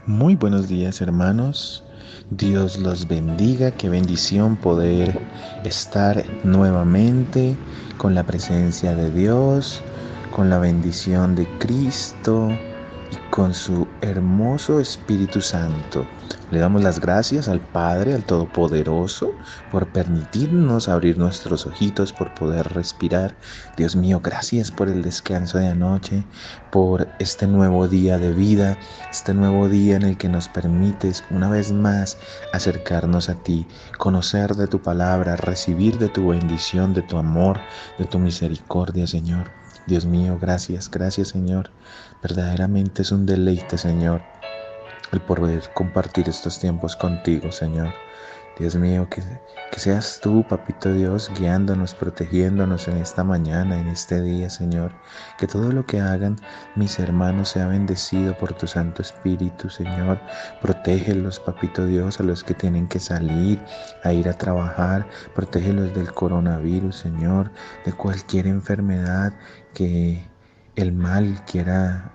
Muy buenos días, hermanos. Dios los bendiga. Qué bendición poder estar nuevamente con la presencia de Dios, con la bendición de Cristo y con su hermoso Espíritu Santo. Le damos las gracias al Padre, al Todopoderoso, por permitirnos abrir nuestros ojitos, por poder respirar. Dios mío, gracias por el descanso de anoche, por este nuevo día de vida, este nuevo día en el que nos permites una vez más acercarnos a ti, conocer de tu palabra, recibir de tu bendición, de tu amor, de tu misericordia, Señor. Dios mío, gracias, gracias, Señor. Verdaderamente es un deleite, Señor, el poder compartir estos tiempos contigo, Señor. Dios mío, que seas tú, Papito Dios, guiándonos, protegiéndonos en esta mañana, en este día, Señor. Que todo lo que hagan mis hermanos sea bendecido por tu Santo Espíritu, Señor. Protégelos, Papito Dios, a los que tienen que salir a ir a trabajar. Protégelos del coronavirus, Señor, de cualquier enfermedad que el mal quiera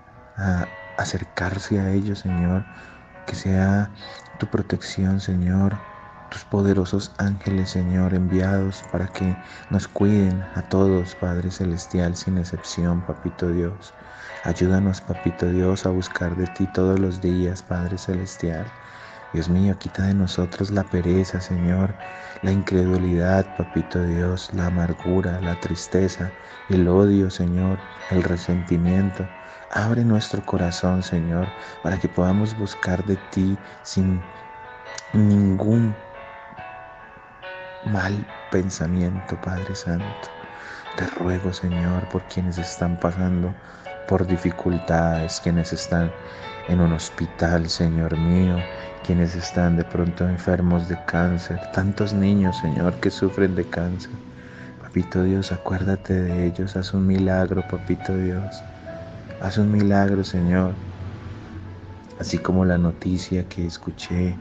acercarse a ellos, Señor. Que sea tu protección, Señor, tus poderosos ángeles, Señor, enviados para que nos cuiden a todos, Padre Celestial, sin excepción, Papito Dios. Ayúdanos, Papito Dios, a buscar de ti todos los días, Padre Celestial. Dios mío, quita de nosotros la pereza, Señor, la incredulidad, Papito Dios, la amargura, la tristeza, el odio, Señor, el resentimiento. Abre nuestro corazón, Señor, para que podamos buscar de ti sin ningún mal pensamiento, Padre Santo. Te ruego, Señor, por quienes están pasando por dificultades, quienes están en un hospital, Señor mío, quienes están de pronto enfermos de cáncer, tantos niños, Señor, que sufren de cáncer. Papito Dios, acuérdate de ellos, haz un milagro, Papito Dios, haz un milagro, Señor, así como la noticia que escuché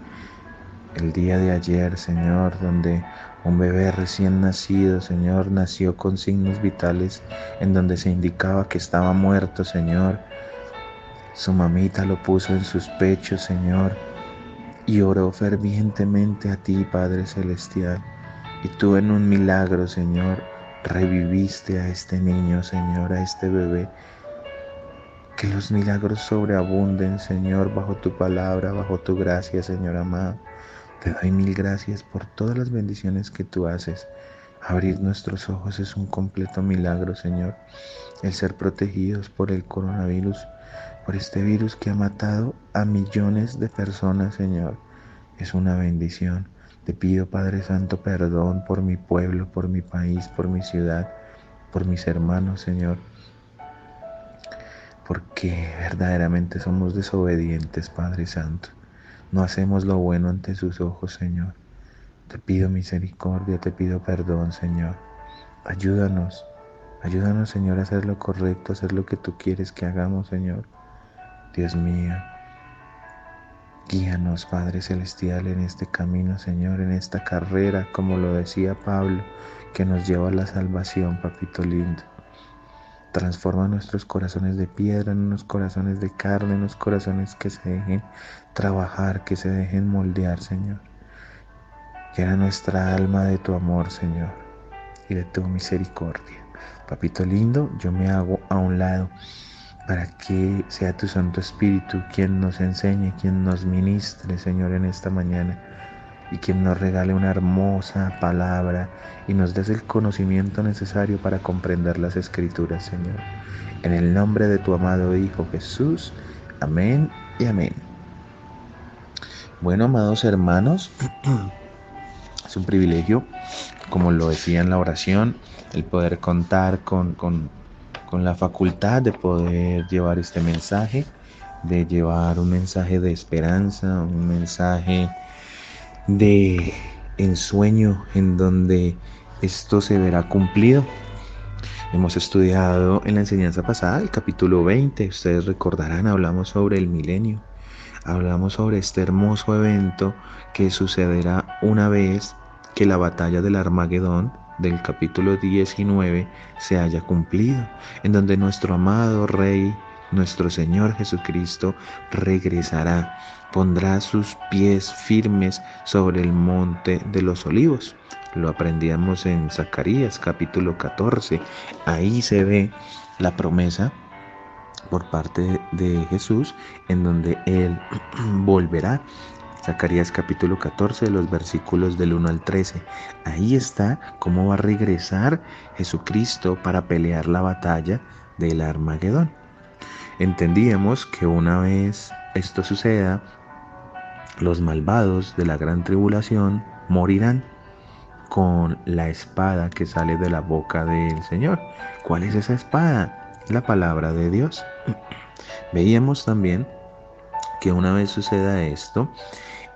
el día de ayer, Señor, donde un bebé recién nacido, Señor, nació con signos vitales en donde se indicaba que estaba muerto, Señor. Su mamita lo puso en sus pechos, Señor, y oró fervientemente a ti, Padre Celestial. Y tú en un milagro, Señor, reviviste a este niño, Señor, a este bebé. Que los milagros sobreabunden, Señor, bajo tu palabra, bajo tu gracia, Señor amado. Te doy mil gracias por todas las bendiciones que tú haces. Abrir nuestros ojos es un completo milagro, Señor. El ser protegidos por el coronavirus, por este virus que ha matado a millones de personas, Señor, es una bendición. Te pido, Padre Santo, perdón por mi pueblo, por mi país, por mi ciudad, por mis hermanos, Señor, porque verdaderamente somos desobedientes, Padre Santo. No hacemos lo bueno ante sus ojos, Señor. Te pido misericordia, te pido perdón, Señor. Ayúdanos, ayúdanos, Señor, a hacer lo correcto, a hacer lo que tú quieres que hagamos, Señor. Dios mío, guíanos, Padre Celestial, en este camino, Señor, en esta carrera, como lo decía Pablo, que nos lleva a la salvación, Papito lindo. Transforma nuestros corazones de piedra en unos corazones de carne, en unos corazones que se dejen trabajar, que se dejen moldear, Señor. Llena nuestra alma de tu amor, Señor, y de tu misericordia. Papito lindo, yo me hago a un lado para que sea tu Santo Espíritu quien nos enseñe, quien nos ministre, Señor, en esta mañana, y quien nos regale una hermosa palabra y nos des el conocimiento necesario para comprender las Escrituras, Señor. En el nombre de tu amado Hijo Jesús, amén y amén. Bueno, amados hermanos, es un privilegio, como lo decía en la oración, el poder contar con la facultad de poder llevar este mensaje, de llevar un mensaje de esperanza, un mensaje de ensueño en donde esto se verá cumplido. Hemos estudiado en la enseñanza pasada el capítulo 20, ustedes recordarán, hablamos sobre el milenio, hablamos sobre este hermoso evento que sucederá una vez que la batalla del Armagedón del capítulo 19 se haya cumplido, en donde nuestro amado Rey, nuestro Señor Jesucristo, regresará, pondrá sus pies firmes sobre el monte de los olivos. Lo aprendíamos en Zacarías capítulo 14. Ahí se ve la promesa por parte de Jesús, en donde Él volverá. Zacarías capítulo 14, los versículos del 1 al 13. Ahí está cómo va a regresar Jesucristo para pelear la batalla del Armagedón. Entendíamos que una vez esto suceda, los malvados de la gran tribulación morirán con la espada que sale de la boca del Señor. ¿Cuál es esa espada? La palabra de Dios. Veíamos también que una vez suceda esto,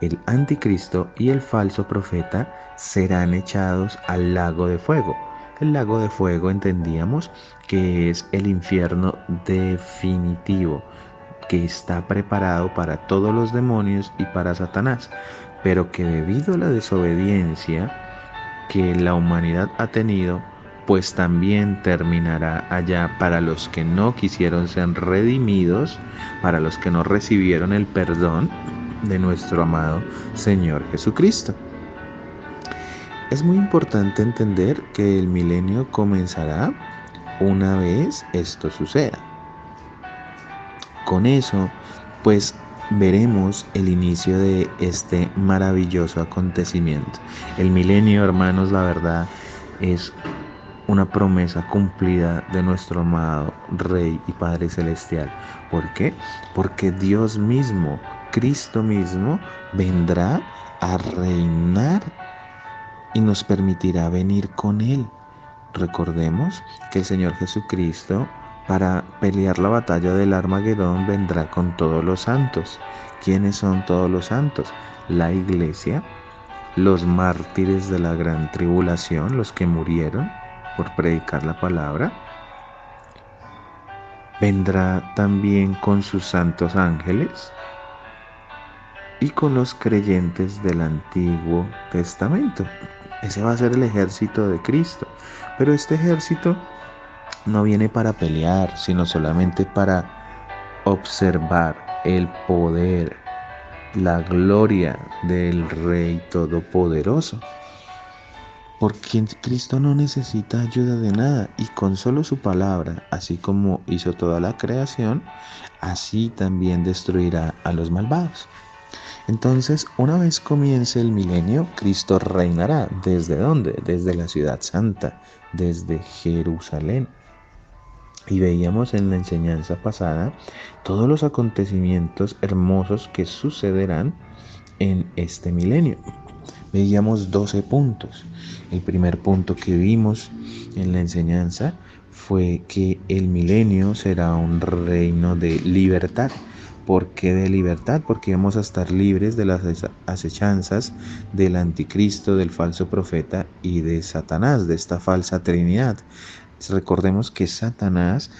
el anticristo y el falso profeta serán echados al lago de fuego. El lago de fuego entendíamos que es el infierno definitivo, que está preparado para todos los demonios y para Satanás, pero que debido a la desobediencia que la humanidad ha tenido, pues también terminará allá para los que no quisieron ser redimidos, para los que no recibieron el perdón de nuestro amado Señor Jesucristo. Es muy importante entender que el milenio comenzará una vez esto suceda. Con eso, pues veremos el inicio de este maravilloso acontecimiento. El milenio, hermanos, la verdad es una promesa cumplida de nuestro amado Rey y Padre Celestial. ¿Por qué? Porque Dios mismo, Cristo mismo, vendrá a reinar y nos permitirá venir con Él. Recordemos que el Señor Jesucristo, para pelear la batalla del Armagedón, vendrá con todos los santos. ¿Quiénes son todos los santos? La iglesia, los mártires de la gran tribulación, los que murieron por predicar la palabra. Vendrá también con sus santos ángeles y con los creyentes del Antiguo Testamento. Ese va a ser el ejército de Cristo. Pero este ejército no viene para pelear, sino solamente para observar el poder, la gloria del Rey Todopoderoso. Porque Cristo no necesita ayuda de nada, y con solo su palabra, así como hizo toda la creación, así también destruirá a los malvados. Entonces, una vez comience el milenio, Cristo reinará. ¿Desde dónde? Desde la ciudad santa, desde Jerusalén. Y veíamos en la enseñanza pasada todos los acontecimientos hermosos que sucederán en este milenio. Veíamos 12 puntos. El primer punto que vimos en la enseñanza fue que el milenio será un reino de libertad. ¿Por qué de libertad? Porque vamos a estar libres de las acechanzas del anticristo, del falso profeta y de Satanás, de esta falsa trinidad. Recordemos que Satanás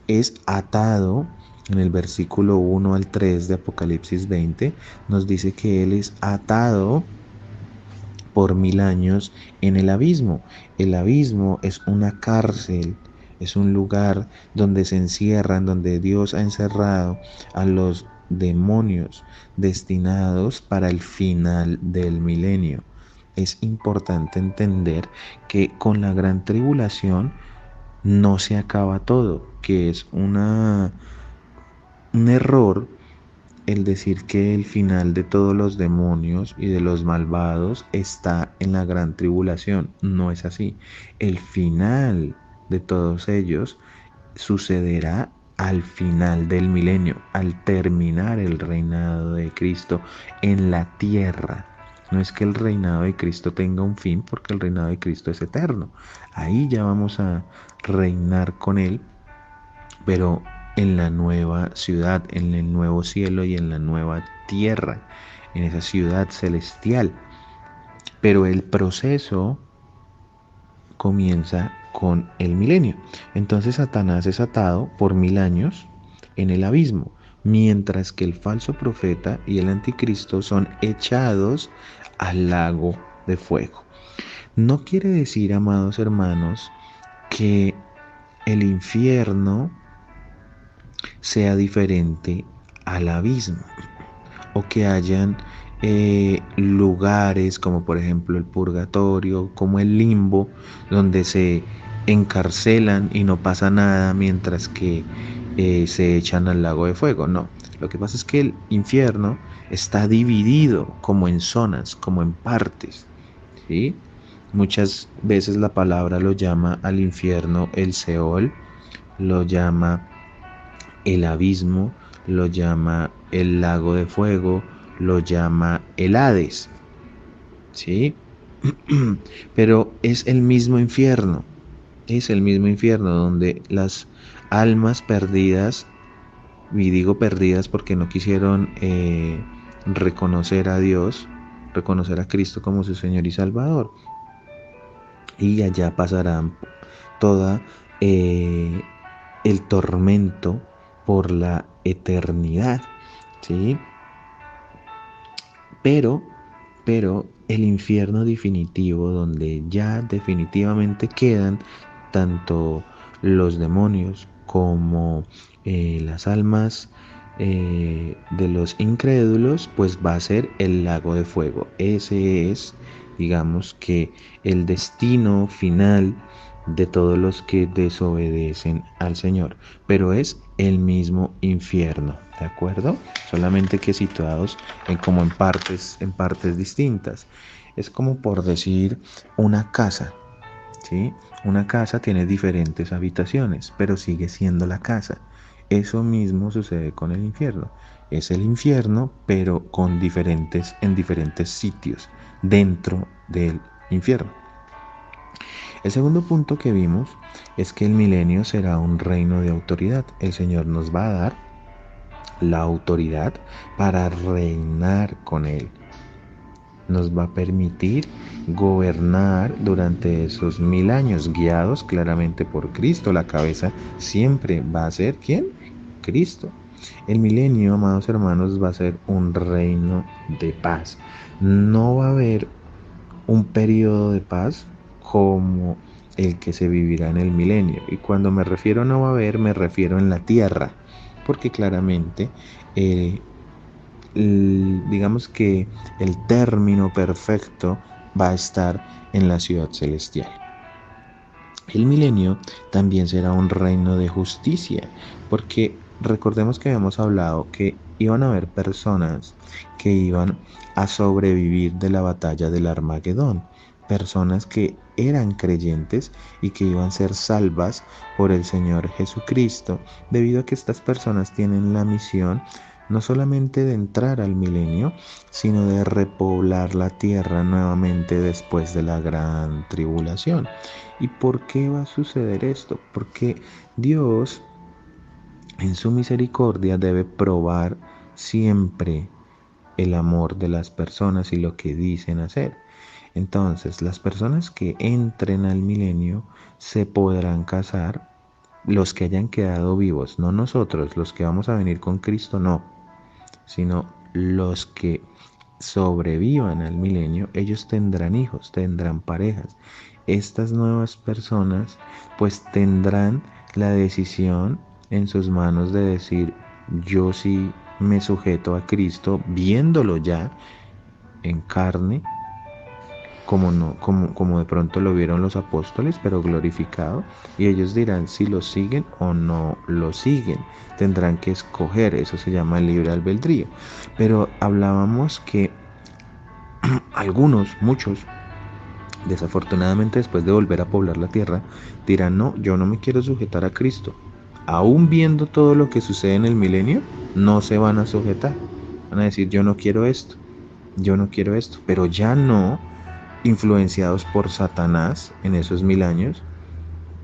es atado. En el versículo 1 al 3 de Apocalipsis 20 nos dice que él es atado por 1000 años en el abismo. El abismo es una cárcel es un lugar donde se encierran, donde Dios ha encerrado a los demonios destinados para el final del milenio. Es importante entender que con la gran tribulación no se acaba todo, que es un error el decir que el final de todos los demonios y de los malvados está en la gran tribulación. No es así. El final de todos ellos sucederá al final del milenio, al terminar el reinado de Cristo en la tierra. No es que el reinado de Cristo tenga un fin, porque el reinado de Cristo es eterno. Ahí ya vamos a reinar con Él, pero en la nueva ciudad, en el nuevo cielo y en la nueva tierra, en esa ciudad celestial. Pero el proceso comienza con el milenio. Entonces Satanás es atado por 1000 años en el abismo, mientras que el falso profeta y el anticristo son echados al lago de fuego. No quiere decir, amados hermanos, que el infierno sea diferente al abismo o que hayan lugares como por ejemplo el purgatorio, como el limbo, donde se encarcelan y no pasa nada mientras que se echan al lago de fuego. No, lo que pasa es que el infierno está dividido como en zonas, como en partes, ¿sí? Muchas veces la palabra lo llama al infierno el Seol, lo llama el abismo, lo llama el lago de fuego, lo llama el Hades, ¿sí? Pero es el mismo infierno donde las almas perdidas, y digo perdidas porque no quisieron reconocer a Dios, reconocer a Cristo como su Señor y Salvador, y allá pasarán toda el tormento por la eternidad, ¿sí? Pero, pero el infierno definitivo, donde ya definitivamente quedan tanto los demonios como las almas de los incrédulos, pues va a ser el lago de fuego. Ese es, digamos que, el destino final de todos los que desobedecen al Señor, pero es el mismo infierno, ¿de acuerdo? Solamente que situados como en partes distintas. Es como por decir una casa, ¿sí? Una casa tiene diferentes habitaciones, pero sigue siendo la casa. Eso mismo sucede con el infierno. Es el infierno, pero en diferentes sitios dentro del infierno. El segundo punto que vimos es que el milenio será un reino de autoridad. El Señor nos va a dar la autoridad para reinar con Él. Nos va a permitir gobernar durante esos 1000 años, guiados claramente por Cristo. La cabeza siempre va a ser ¿quién? Cristo. El milenio, amados hermanos, va a ser un reino de paz. No va a haber un periodo de paz como el que se vivirá en el milenio. Y cuando me refiero a no va a haber, me refiero en la tierra, porque claramente digamos que el término perfecto va a estar en la ciudad celestial. El milenio también será un reino de justicia, porque recordemos que habíamos hablado que iban a haber personas que iban a sobrevivir de la batalla del Armagedón, personas que eran creyentes y que iban a ser salvas por el Señor Jesucristo, debido a que estas personas tienen la misión no solamente de entrar al milenio, sino de repoblar la tierra nuevamente después de la gran tribulación. ¿Y por qué va a suceder esto? Porque Dios, en su misericordia, debe probar siempre el amor de las personas y lo que dicen hacer. Entonces, las personas que entren al milenio se podrán casar, los que hayan quedado vivos, no nosotros, los que vamos a venir con Cristo, no, sino los que sobrevivan al milenio, ellos tendrán hijos, tendrán parejas. Estas nuevas personas pues tendrán la decisión en sus manos de decir, yo sí me sujeto a Cristo, viéndolo ya en carne, como, no, como de pronto lo vieron los apóstoles, pero glorificado, y ellos dirán si lo siguen o no lo siguen. Tendrán que escoger, eso se llama el libre albedrío. Pero hablábamos que algunos, muchos, desafortunadamente después de volver a poblar la tierra, dirán, no, yo no me quiero sujetar a Cristo. Aún viendo todo lo que sucede en el milenio, no se van a sujetar. Van a decir, yo no quiero esto, yo no quiero esto, pero ya no influenciados por Satanás en esos 1000 años,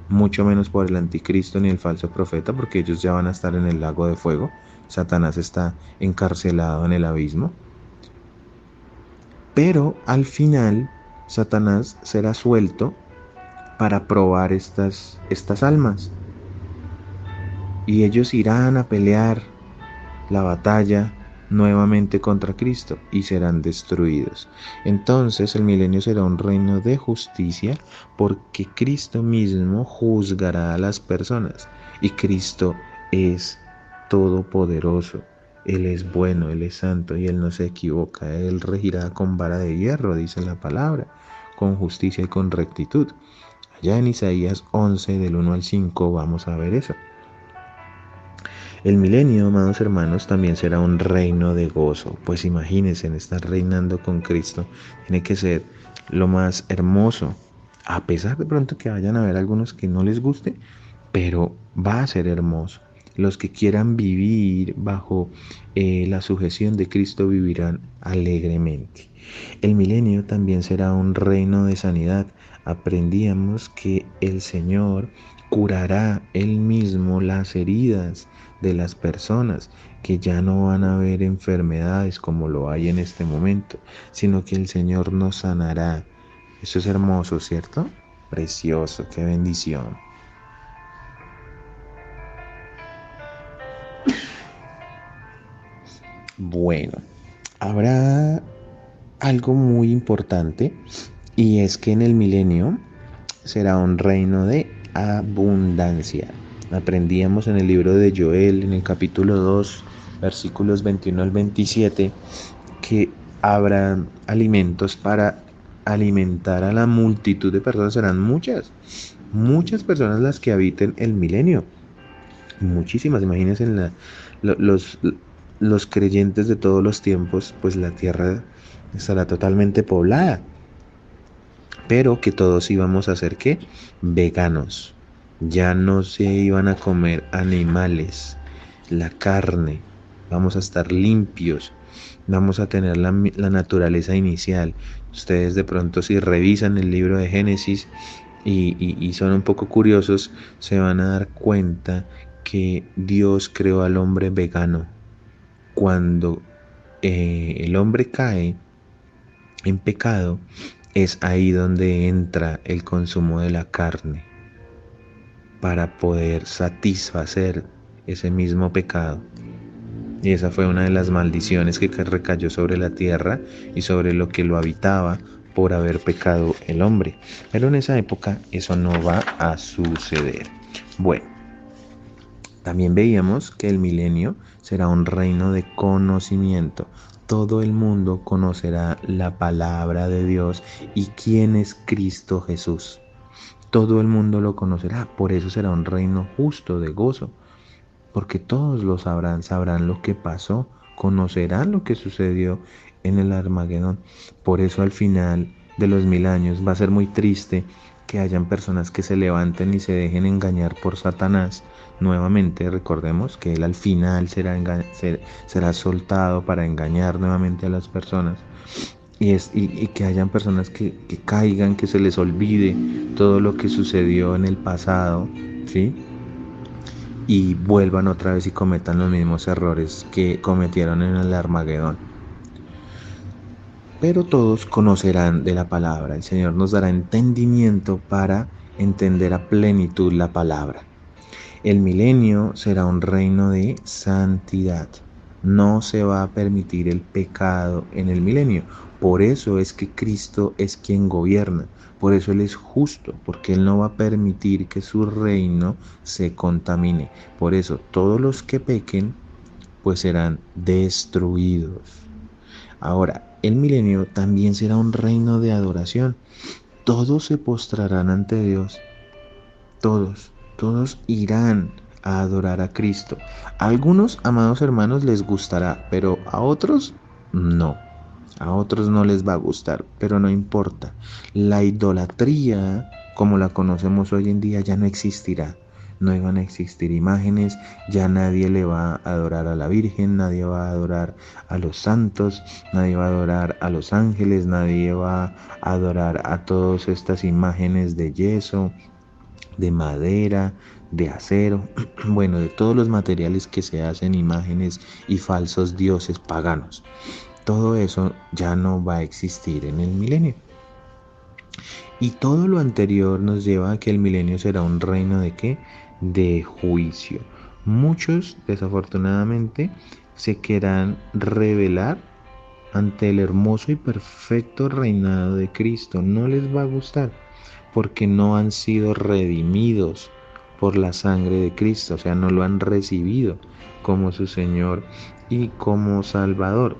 mucho menos por el anticristo ni el falso profeta, porque ellos ya van a estar en el lago de fuego. Satanás está encarcelado en el abismo. Pero al final, Satanás será suelto para probar estas almas. Y ellos irán a pelear la batalla nuevamente contra Cristo y serán destruidos. Entonces el milenio será un reino de justicia porque Cristo mismo juzgará a las personas y Cristo es todopoderoso. Él es bueno, Él es santo y Él no se equivoca. Él regirá con vara de hierro, dice la palabra, con justicia y con rectitud. Allá en Isaías 11 del 1 al 5 vamos a ver eso. El milenio, amados hermanos, también será un reino de gozo. Pues imagínense, en estar reinando con Cristo, tiene que ser lo más hermoso. A pesar de pronto que vayan a haber algunos que no les guste, pero va a ser hermoso. Los que quieran vivir bajo la sujeción de Cristo vivirán alegremente. El milenio también será un reino de sanidad. Aprendíamos que el Señor curará Él mismo las heridas de las personas, que ya no van a haber enfermedades como lo hay en este momento, sino que el Señor nos sanará. Eso es hermoso, ¿cierto? Precioso, qué bendición. Bueno, habrá algo muy importante y es que en el milenio será un reino de abundancia. Aprendíamos en el libro de Joel, en el capítulo 2, versículos 21 al 27, que habrá alimentos para alimentar a la multitud de personas. Serán muchas personas las que habiten el milenio. Muchísimas, imagínense los creyentes de todos los tiempos, pues la tierra estará totalmente poblada. Pero que todos íbamos a ser ¿qué? Veganos. Ya no se iban a comer animales, la carne. Vamos a estar limpios. Vamos a tener la naturaleza inicial. Ustedes de pronto si revisan el libro de Génesis y son un poco curiosos, se van a dar cuenta que Dios creó al hombre vegano. Cuando el hombre cae en pecado, es ahí donde entra el consumo de la carne para poder satisfacer ese mismo pecado. Y esa fue una de las maldiciones que recayó sobre la tierra y sobre lo que lo habitaba por haber pecado el hombre. Pero en esa época eso no va a suceder. Bueno, también veíamos que el milenio será un reino de conocimiento. Todo el mundo conocerá la palabra de Dios y quién es Cristo Jesús. Todo el mundo lo conocerá, por eso será un reino justo de gozo, porque todos lo sabrán, sabrán lo que pasó, conocerán lo que sucedió en el Armagedón. Por eso al final de los 1000 años va a ser muy triste que hayan personas que se levanten y se dejen engañar por Satanás. Nuevamente recordemos que él al final será soltado para engañar nuevamente a las personas. Y que hayan personas que caigan, que se les olvide todo lo que sucedió en el pasado, ¿sí? Y vuelvan otra vez y cometan los mismos errores que cometieron en el Armagedón. Pero todos conocerán de la palabra. El Señor nos dará entendimiento para entender a plenitud la palabra. El milenio será un reino de santidad. No se va a permitir el pecado en el milenio. Por eso es que Cristo es quien gobierna, Por eso Él es justo, porque Él no va a permitir que su reino se contamine. Por eso todos los que pequen, pues serán destruidos. Ahora, el milenio también será un reino de adoración. Todos se postrarán ante Dios. Todos irán a adorar a Cristo. A algunos, amados hermanos, les gustará, pero a otros no. A otros no les va a gustar, pero no importa. La idolatría, como la conocemos hoy en día, ya no existirá. No iban a existir imágenes, ya nadie le va a adorar a la Virgen, nadie va a adorar a los santos, nadie va a adorar a los ángeles, nadie va a adorar a todas estas imágenes de yeso, de madera, de acero, bueno, de todos los materiales que se hacen imágenes y falsos dioses paganos. Todo eso ya no va a existir en el milenio. Y todo lo anterior nos lleva a que el milenio será un reino de ¿qué? De juicio. Muchos, desafortunadamente, se querrán rebelar ante el hermoso y perfecto reinado de Cristo. No les va a gustar porque no han sido redimidos por la sangre de Cristo, o sea, no lo han recibido como su Señor y como Salvador.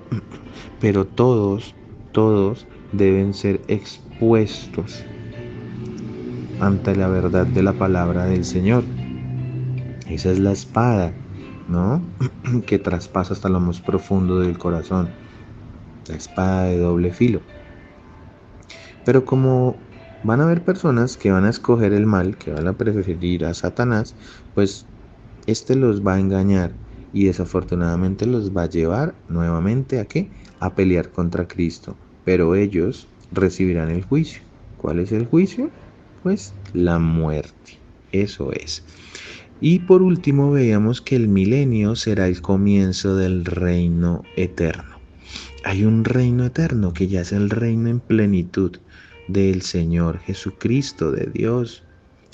Pero todos deben ser expuestos ante la verdad de la palabra del Señor. Esa es la espada, ¿no? Que traspasa hasta lo más profundo del corazón. La espada de doble filo. Pero como van a haber personas que van a escoger el mal, que van a preferir a Satanás, pues este los va a engañar y desafortunadamente los va a llevar nuevamente ¿a qué? A pelear contra Cristo. Pero ellos recibirán el juicio. ¿Cuál es el juicio? Pues la muerte. Eso es. Y por último veíamos que el milenio será el comienzo del reino eterno. Hay un reino eterno que ya es el reino en plenitud del Señor Jesucristo, de Dios.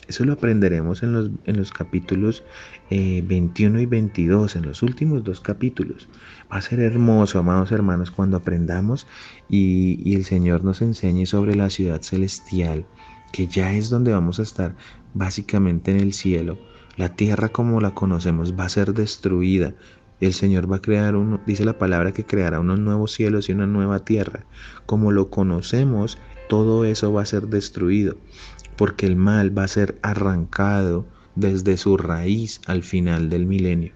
Eso lo aprenderemos en los capítulos 21 y 22, en los últimos dos capítulos. Va a ser hermoso, amados hermanos, cuando aprendamos y el Señor nos enseñe sobre la ciudad celestial, que ya es donde vamos a estar básicamente en el cielo. La tierra como la conocemos va a ser destruida. El Señor va a crear dice la palabra que creará unos nuevos cielos y una nueva tierra. Como lo conocemos, todo eso va a ser destruido, porque el mal va a ser arrancado desde su raíz al final del milenio.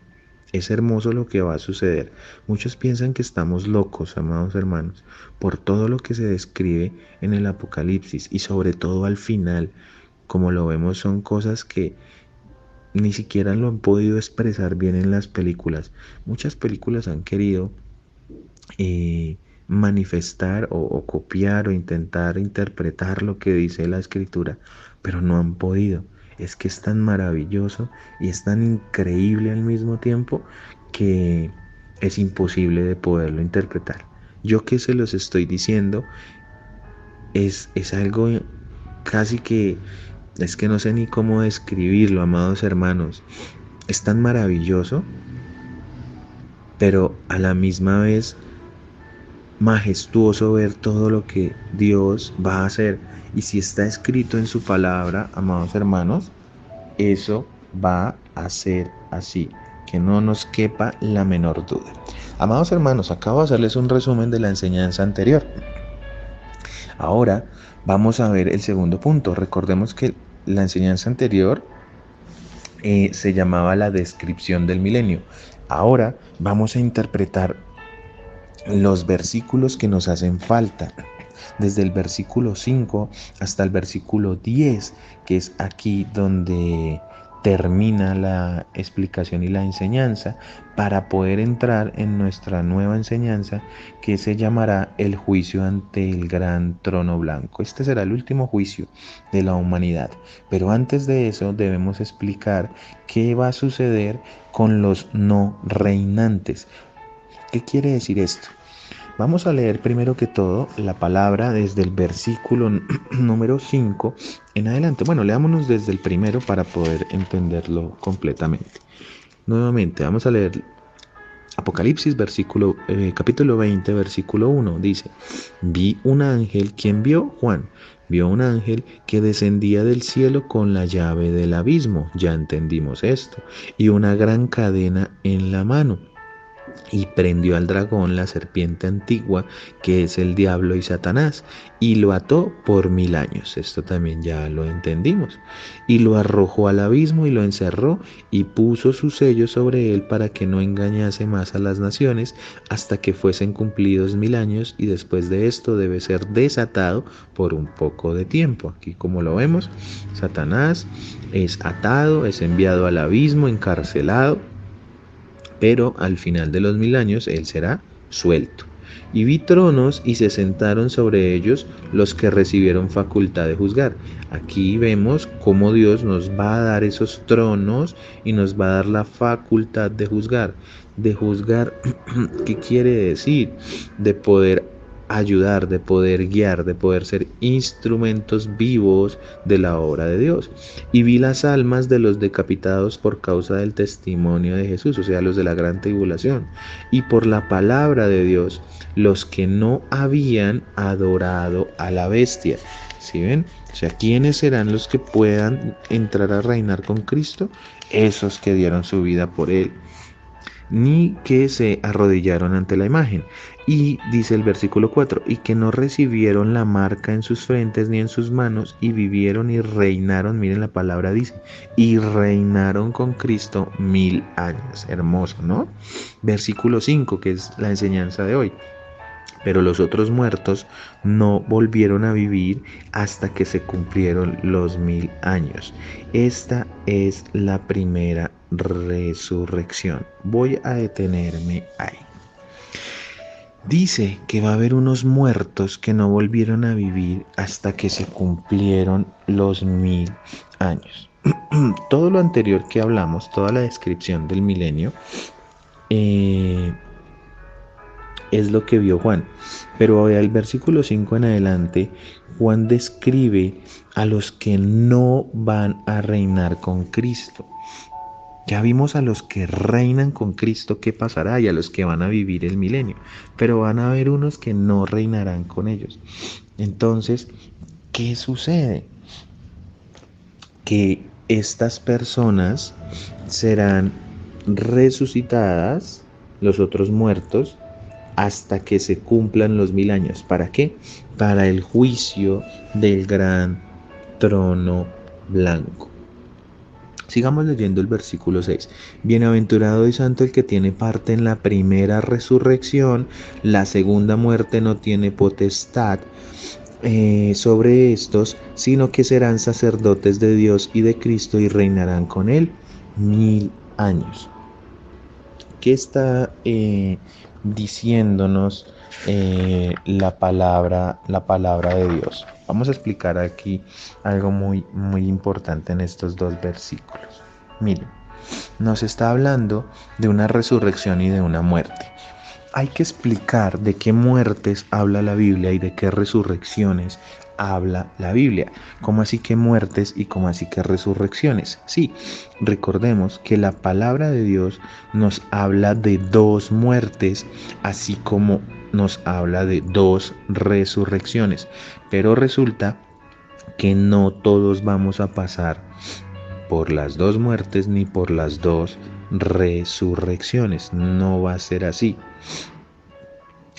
Es hermoso lo que va a suceder. Muchos piensan que estamos locos, amados hermanos, por todo lo que se describe en el Apocalipsis y sobre todo al final. Como lo vemos, son cosas que ni siquiera lo han podido expresar bien en las películas. Muchas películas han querido manifestar o copiar o intentar interpretar lo que dice la escritura, pero no han podido. Es que es tan maravilloso y es tan increíble al mismo tiempo que es imposible de poderlo interpretar. Yo que se los estoy diciendo es algo casi que es que no sé ni cómo describirlo, amados hermanos. Es tan maravilloso, pero a la misma vez majestuoso ver todo lo que Dios va a hacer. Y si está escrito en su palabra, amados hermanos, eso va a ser así, que no nos quepa la menor duda. Amados hermanos, acabo de hacerles un resumen de la enseñanza anterior. Ahora vamos a ver el segundo punto. Recordemos que la enseñanza anterior se llamaba la descripción del milenio. Ahora vamos a interpretar los versículos que nos hacen falta, desde el versículo 5 hasta el versículo 10, que es aquí donde termina la explicación y la enseñanza, para poder entrar en nuestra nueva enseñanza que se llamará el juicio ante el gran trono blanco. Este será el último juicio de la humanidad, pero antes de eso debemos explicar qué va a suceder con los no reinantes. ¿Qué quiere decir esto? Vamos a leer primero que todo la palabra desde el versículo número 5 en adelante. Bueno, leámonos desde el primero para poder entenderlo completamente. Nuevamente, vamos a leer Apocalipsis, capítulo 20, versículo 1. Dice: Vi un ángel, ¿quién vio? Juan. vio un ángel que descendía del cielo con la llave del abismo, ya entendimos esto, y una gran cadena en la mano. Y prendió al dragón, la serpiente antigua, que es el diablo y Satanás, y lo ató por 1000 años. Esto también ya lo entendimos. Y lo arrojó al abismo y lo encerró y puso su sello sobre él para que no engañase más a las naciones hasta que fuesen cumplidos 1000 años, y después de esto debe ser desatado por un poco de tiempo. Aquí, como lo vemos, Satanás es atado, es enviado al abismo, encarcelado, pero al final de los 1000 años él será suelto. Y vi tronos y se sentaron sobre ellos los que recibieron facultad de juzgar. Aquí vemos cómo Dios nos va a dar esos tronos y nos va a dar la facultad de juzgar. De juzgar, ¿qué quiere decir? De poder ayudar, de poder guiar, de poder ser instrumentos vivos de la obra de Dios. Y vi las almas de los decapitados por causa del testimonio de Jesús, o sea, los de la gran tribulación, y por la palabra de Dios, los que no habían adorado a la bestia. ¿Sí ven? O sea, ¿quiénes serán los que puedan entrar a reinar con Cristo? Esos que dieron su vida por Él, ni que se arrodillaron ante la imagen. Y dice el versículo 4, y que no recibieron la marca en sus frentes ni en sus manos, y vivieron y reinaron, miren la palabra dice, y reinaron con Cristo 1000 años. Hermoso, ¿no? Versículo 5, que es la enseñanza de hoy. Pero los otros muertos no volvieron a vivir hasta que se cumplieron los 1000 años. Esta es la primera resurrección. Voy a detenerme ahí. Dice que va a haber unos muertos que no volvieron a vivir hasta que se cumplieron los 1000 años. Todo lo anterior que hablamos, toda la descripción del milenio, es lo que vio Juan. Pero del versículo 5 en adelante, Juan describe a los que no van a reinar con Cristo. Ya vimos a los que reinan con Cristo qué pasará, y a los que van a vivir el milenio, pero van a haber unos que no reinarán con ellos. Entonces, ¿qué sucede? Que estas personas serán resucitadas, los otros muertos, hasta que se cumplan los 1000 años. ¿Para qué? Para el juicio del gran trono blanco. Sigamos leyendo el versículo 6. Bienaventurado y santo el que tiene parte en la primera resurrección. La segunda muerte no tiene potestad sobre estos, sino que serán sacerdotes de Dios y de Cristo y reinarán con él 1000 años. ¿Qué está diciéndonos la palabra de Dios? Vamos a explicar aquí algo muy importante en estos dos versículos. Miren, nos está hablando de una resurrección y de una muerte. Hay que explicar de qué muertes habla la Biblia y de qué resurrecciones habla la Biblia. ¿Cómo así que muertes y cómo así que resurrecciones? Sí, recordemos que la palabra de Dios nos habla de 2 muertes, así como nos habla de 2 resurrecciones. Pero resulta que no todos vamos a pasar por las 2 muertes ni por las 2 resurrecciones. No va a ser así.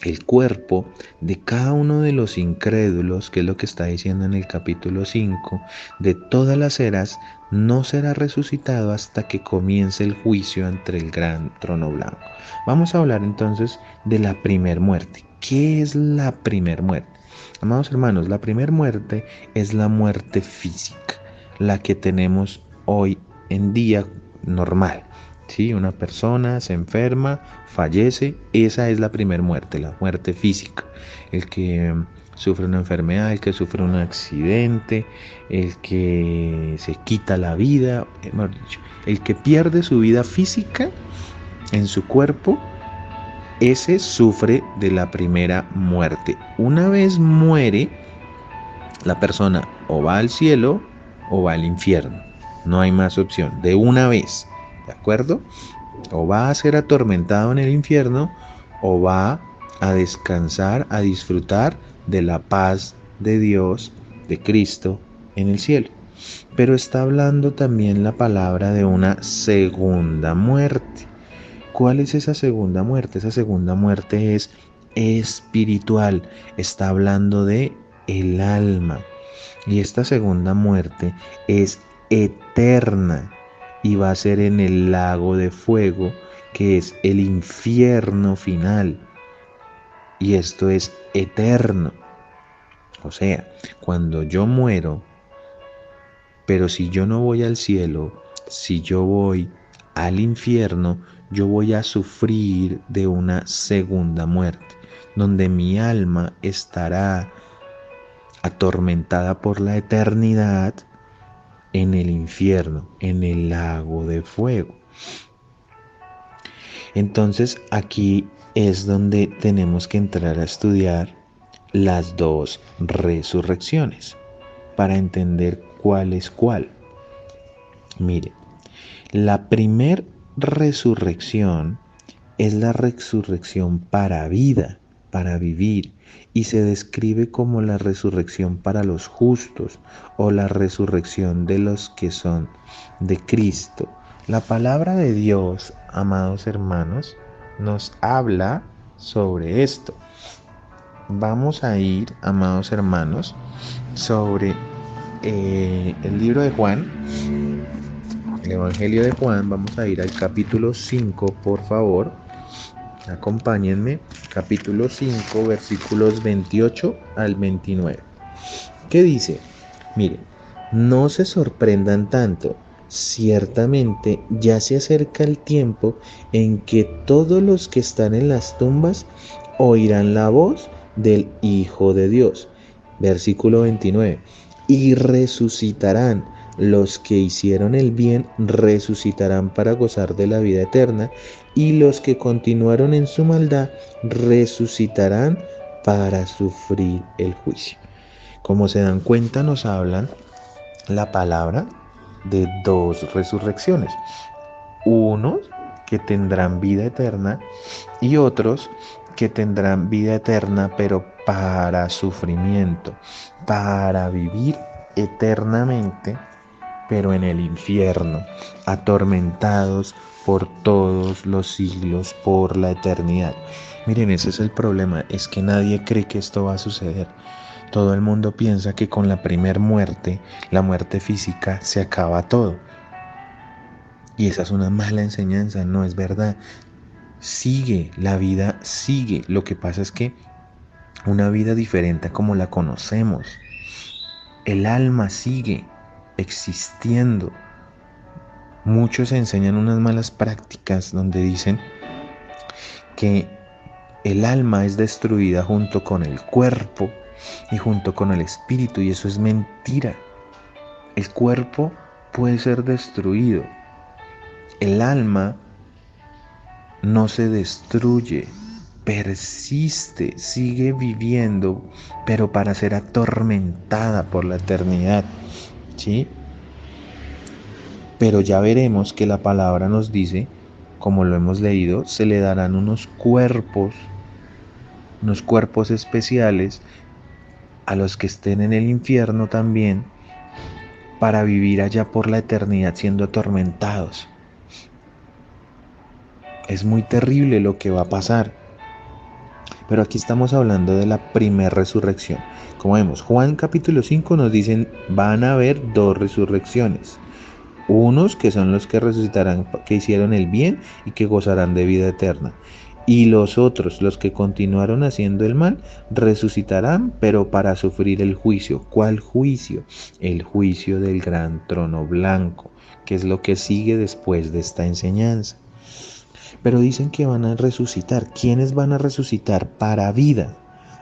El cuerpo de cada uno de los incrédulos, que es lo que está diciendo en el capítulo 5, de todas las eras, no será resucitado hasta que comience el juicio ante el gran trono blanco. Vamos a hablar entonces de la primer muerte. ¿Qué es la primer muerte? Amados hermanos, la primer muerte es la muerte física, la que tenemos hoy en día normal. ¿Sí? Una persona se enferma, fallece, esa es la primera muerte, la muerte física. El que sufre una enfermedad, el que sufre un accidente, el que se quita la vida, mejor dicho, el que pierde su vida física en su cuerpo, ese sufre de la primera muerte. Una vez muere, la persona o va al cielo o va al infierno. No hay más opción, de una vez. ¿De acuerdo? O va a ser atormentado en el infierno o va a descansar, a disfrutar de la paz de Dios de Cristo en el cielo. Pero está hablando también la palabra de una segunda muerte. ¿Cuál es esa segunda muerte? Esa segunda muerte es espiritual. Está hablando de el alma. Y esta segunda muerte es eterna y va a ser en el lago de fuego, que es el infierno final. Y esto es eterno. O sea, cuando yo muero, pero si yo no voy al cielo, si yo voy al infierno, yo voy a sufrir de una segunda muerte, donde mi alma estará atormentada por la eternidad en el infierno, en el lago de fuego. Entonces aquí es donde tenemos que entrar a estudiar las dos resurrecciones para entender cuál es cuál. Mire, la primer resurrección es la resurrección para vida, para vivir, y se describe como la resurrección para los justos o la resurrección de los que son de Cristo. La palabra de Dios, amados hermanos, nos habla sobre esto. Vamos a ir, amados hermanos, sobre el libro de Juan, el Evangelio de Juan. Vamos a ir al capítulo 5, por favor. Acompáñenme. Capítulo 5, versículos 28 al 29. ¿Qué dice? Miren, no se sorprendan tanto. Ciertamente ya se acerca el tiempo en que todos los que están en las tumbas oirán la voz del Hijo de Dios. Versículo 29. Y resucitarán. Los que hicieron el bien resucitarán para gozar de la vida eterna, y los que continuaron en su maldad resucitarán para sufrir el juicio. Como se dan cuenta, nos hablan la palabra de dos resurrecciones. Unos que tendrán vida eterna y otros que tendrán vida eterna, pero para sufrimiento, para vivir eternamente, pero en el infierno, atormentados por todos los siglos, por la eternidad. Miren, ese es el problema, es que nadie cree que esto va a suceder. Todo el mundo piensa que con la primer muerte, la muerte física, se acaba todo. Y esa es una mala enseñanza, no es verdad. Sigue, la vida sigue. Lo que pasa es que una vida diferente a como la conocemos. El alma sigue existiendo. Muchos enseñan unas malas prácticas donde dicen que el alma es destruida junto con el cuerpo y junto con el espíritu, y eso es mentira. El cuerpo puede ser destruido. El alma no se destruye, persiste, sigue viviendo, pero para ser atormentada por la eternidad, ¿sí? Pero ya veremos que la palabra nos dice, como lo hemos leído, se le darán unos cuerpos especiales a los que estén en el infierno también, para vivir allá por la eternidad siendo atormentados. Es muy terrible lo que va a pasar. Pero aquí estamos hablando de la primera resurrección. Como vemos, Juan capítulo 5 nos dicen, van a haber dos resurrecciones. Unos que son los que resucitarán, que hicieron el bien y que gozarán de vida eterna. Y los otros, los que continuaron haciendo el mal, resucitarán, pero para sufrir el juicio. ¿Cuál juicio? El juicio del gran trono blanco, que es lo que sigue después de esta enseñanza. Pero dicen que van a resucitar. ¿Quiénes van a resucitar para vida?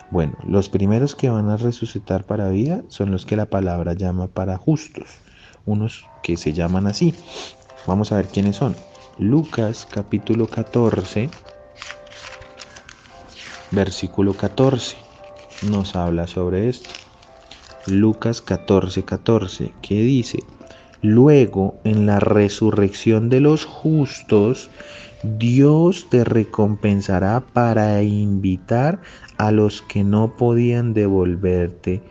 Bueno, los primeros que van a resucitar para vida son los que la palabra llama para justos. Unos que se llaman así. Vamos a ver quiénes son. Lucas capítulo 14, versículo 14, nos habla sobre esto. Lucas 14:14, que dice: luego, en la resurrección de los justos, Dios te recompensará para invitar a los que no podían devolverte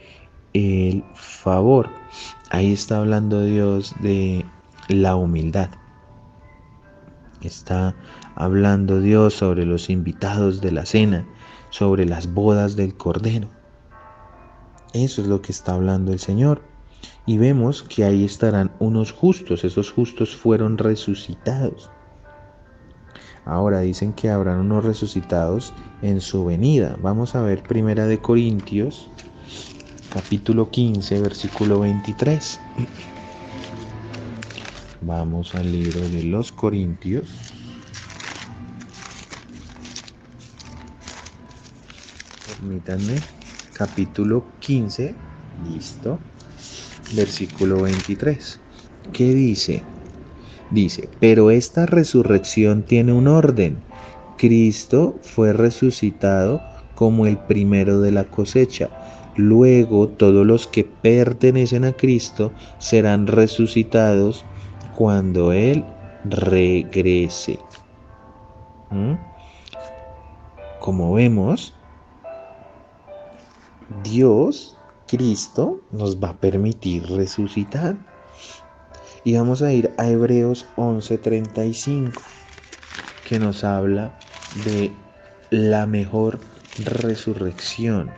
el favor. Ahí está hablando Dios de la humildad. Está hablando Dios sobre los invitados de la cena, sobre las bodas del Cordero. Eso es lo que está hablando el Señor. Y vemos que ahí estarán unos justos. Esos justos fueron resucitados. Ahora dicen que habrán unos resucitados en su venida. Vamos a ver 1 Corintios, capítulo 15, versículo 23. Vamos al libro de los Corintios. Permítanme. Capítulo 15. Listo. Versículo 23. ¿Qué dice? Dice, pero esta resurrección tiene un orden. Cristo fue resucitado como el primero de la cosecha. Luego todos los que pertenecen a Cristo serán resucitados cuando Él regrese. Como vemos, Dios, Cristo, nos va a permitir resucitar. Y vamos a ir a Hebreos 11:35, que nos habla de la mejor resurrección.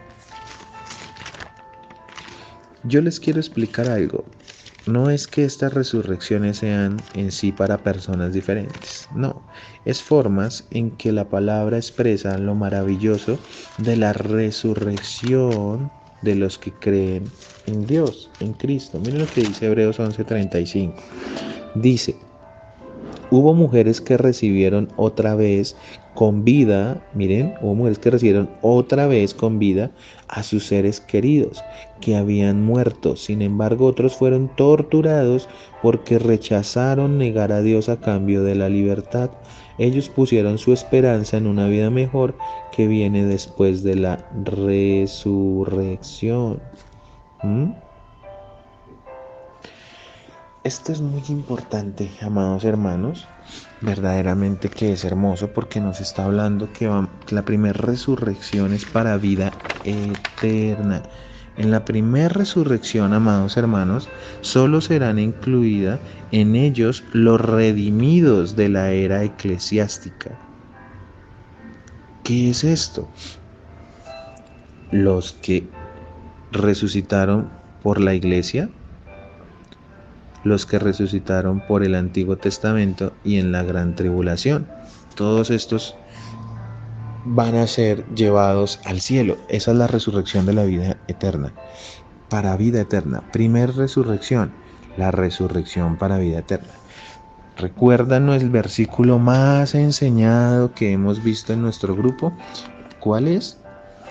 Yo les quiero explicar algo. No es que estas resurrecciones sean en sí para personas diferentes, no, es formas en que la palabra expresa lo maravilloso de la resurrección de los que creen en Dios, en Cristo. Miren lo que dice Hebreos 11:35. Dice, hubo mujeres que recibieron otra vez con vida, miren, hubo mujeres que recibieron otra vez con vida a sus seres queridos que habían muerto. Sin embargo, otros fueron torturados porque rechazaron negar a Dios a cambio de la libertad. Ellos pusieron su esperanza en una vida mejor que viene después de la resurrección. Esto es muy importante, amados hermanos, verdaderamente que es hermoso porque nos está hablando que la primera resurrección es para vida eterna. En la primera resurrección, amados hermanos, solo serán incluidas en ellos los redimidos de la era eclesiástica. ¿Qué es esto? Los que resucitaron por la iglesia, los que resucitaron por el Antiguo Testamento y en la Gran Tribulación. Todos estos van a ser llevados al cielo. Esa es la resurrección de la vida eterna. Para vida eterna. Primer resurrección, la resurrección para vida eterna. ¿Recuerdan el versículo más enseñado que hemos visto en nuestro grupo? ¿Cuál es?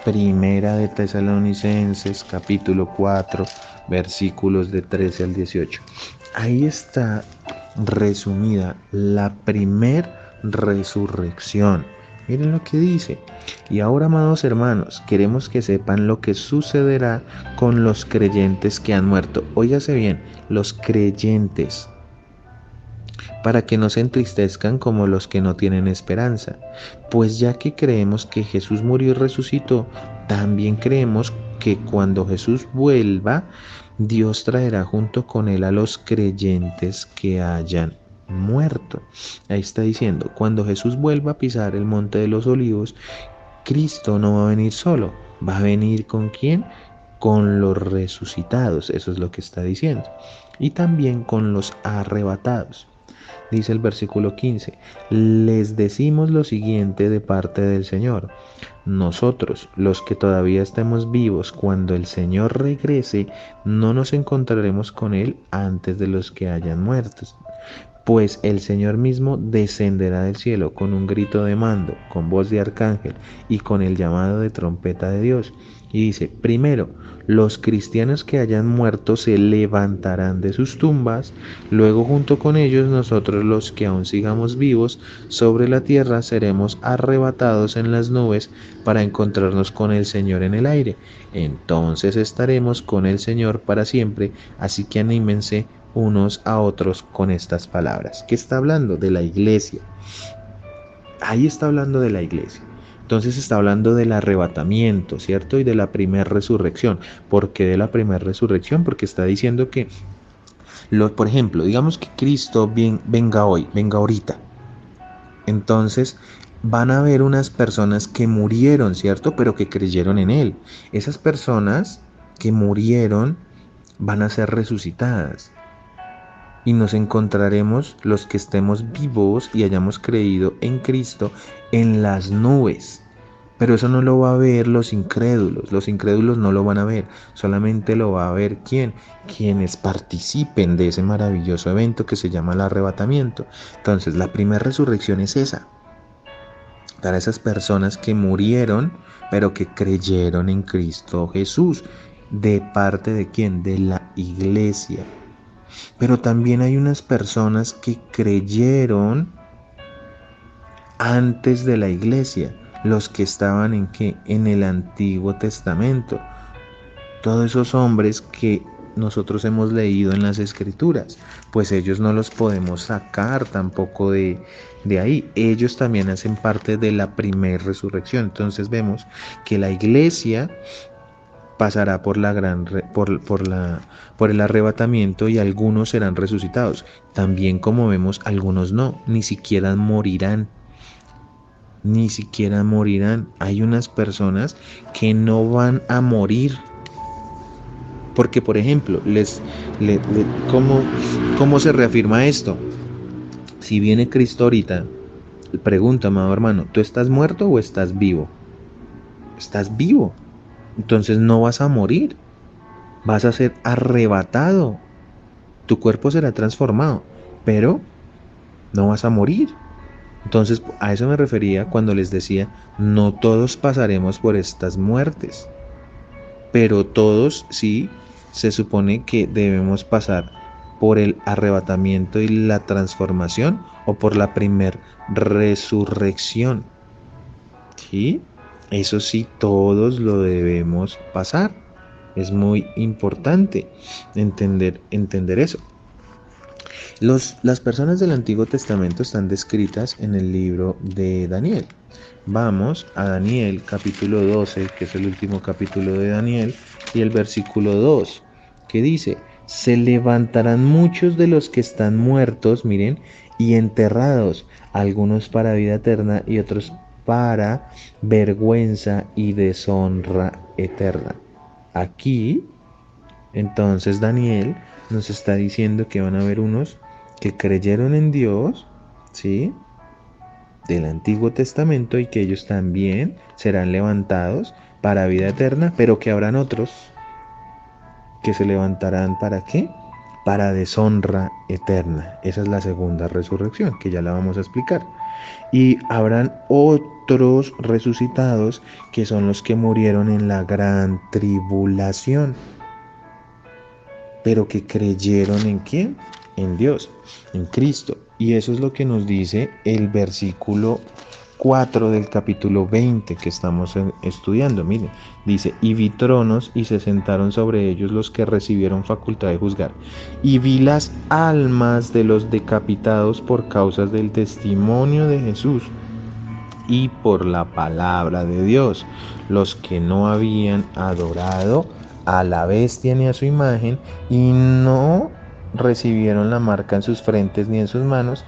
Primera de Tesalonicenses, capítulo 4, versículos de 13 al 18. Ahí está resumida la primer resurrección. Miren lo que dice. Y ahora, amados hermanos, queremos que sepan lo que sucederá con los creyentes que han muerto. Óigase bien, los creyentes, para que no se entristezcan como los que no tienen esperanza. Pues ya que creemos que Jesús murió y resucitó, también creemos que cuando Jesús vuelva, Dios traerá junto con él a los creyentes que hayan muerto. Ahí está diciendo, cuando Jesús vuelva a pisar el monte de los olivos, Cristo no va a venir solo, va a venir ¿con quién? Con los resucitados, eso es lo que está diciendo. Y también con los arrebatados. Dice el versículo 15, les decimos lo siguiente de parte del Señor. Nosotros, los que todavía estemos vivos, cuando el Señor regrese, no nos encontraremos con Él antes de los que hayan muerto. Pues el Señor mismo descenderá del cielo con un grito de mando, con voz de arcángel y con el llamado de trompeta de Dios. Y dice, primero, los cristianos que hayan muerto se levantarán de sus tumbas, luego junto con ellos nosotros los que aún sigamos vivos sobre la tierra seremos arrebatados en las nubes para encontrarnos con el Señor en el aire. Entonces estaremos con el Señor para siempre, así que anímense unos a otros con estas palabras. ¿Qué está hablando? De la iglesia. Ahí está hablando de la iglesia. Entonces está hablando del arrebatamiento, ¿cierto? Y de la primera resurrección. ¿Por qué de la primera resurrección? Porque está diciendo que, por ejemplo, digamos que Cristo venga hoy, venga ahorita. Entonces van a haber unas personas que murieron, ¿cierto? Pero que creyeron en Él. Esas personas que murieron van a ser resucitadas. Y nos encontraremos los que estemos vivos y hayamos creído en Cristo en las nubes. Pero eso no lo va a ver los incrédulos no lo van a ver, solamente lo va a ver ¿quién? Quienes participen de ese maravilloso evento que se llama el arrebatamiento. Entonces la primera resurrección es esa, para esas personas que murieron, pero que creyeron en Cristo Jesús. ¿De parte de quién? De la iglesia. Pero también hay unas personas que creyeron antes de la iglesia, los que estaban en qué? En el Antiguo Testamento. Todos esos hombres que nosotros hemos leído en las Escrituras, pues ellos no los podemos sacar tampoco de ahí. Ellos también hacen parte de la primera resurrección. Entonces vemos que la iglesia pasará por por el arrebatamiento y algunos serán resucitados. También, como vemos, algunos no, ni siquiera morirán. Ni siquiera morirán. Hay unas personas que no van a morir. Porque, por ejemplo, ¿cómo se reafirma esto? Si viene Cristo ahorita, pregunta, amado hermano, ¿tú estás muerto o estás vivo? Estás vivo. Entonces no vas a morir. Vas a ser arrebatado. Tu cuerpo será transformado, pero no vas a morir. Entonces a eso me refería cuando les decía, no todos pasaremos por estas muertes, pero todos sí se supone que debemos pasar por el arrebatamiento y la transformación o por la primer resurrección. ¿Sí? Eso sí, todos lo debemos pasar. Es muy importante entender eso. Las personas del Antiguo Testamento están descritas en el libro de Daniel. Vamos a Daniel capítulo 12, que es el último capítulo de Daniel, y el versículo 2, que dice, se levantarán muchos de los que están muertos, miren, y enterrados, algunos para vida eterna y otros para vergüenza y deshonra eterna. Aquí, entonces Daniel nos está diciendo que van a haber unos que creyeron en Dios, ¿sí? Del Antiguo Testamento y que ellos también serán levantados para vida eterna, pero que habrán otros que se levantarán ¿para qué? Para deshonra eterna. Esa es la segunda resurrección, que ya la vamos a explicar. Y habrán otros resucitados que son los que murieron en la gran tribulación, pero que creyeron en quién, en Dios, en Cristo. Y eso es lo que nos dice el versículo 4 del capítulo 20 que estamos estudiando. Miren, dice, y vi tronos y se sentaron sobre ellos los que recibieron facultad de juzgar. Y vi las almas de los decapitados por causas del testimonio de Jesús y por la palabra de Dios, los que no habían adorado a la bestia ni a su imagen y no recibieron la marca en sus frentes ni en sus manos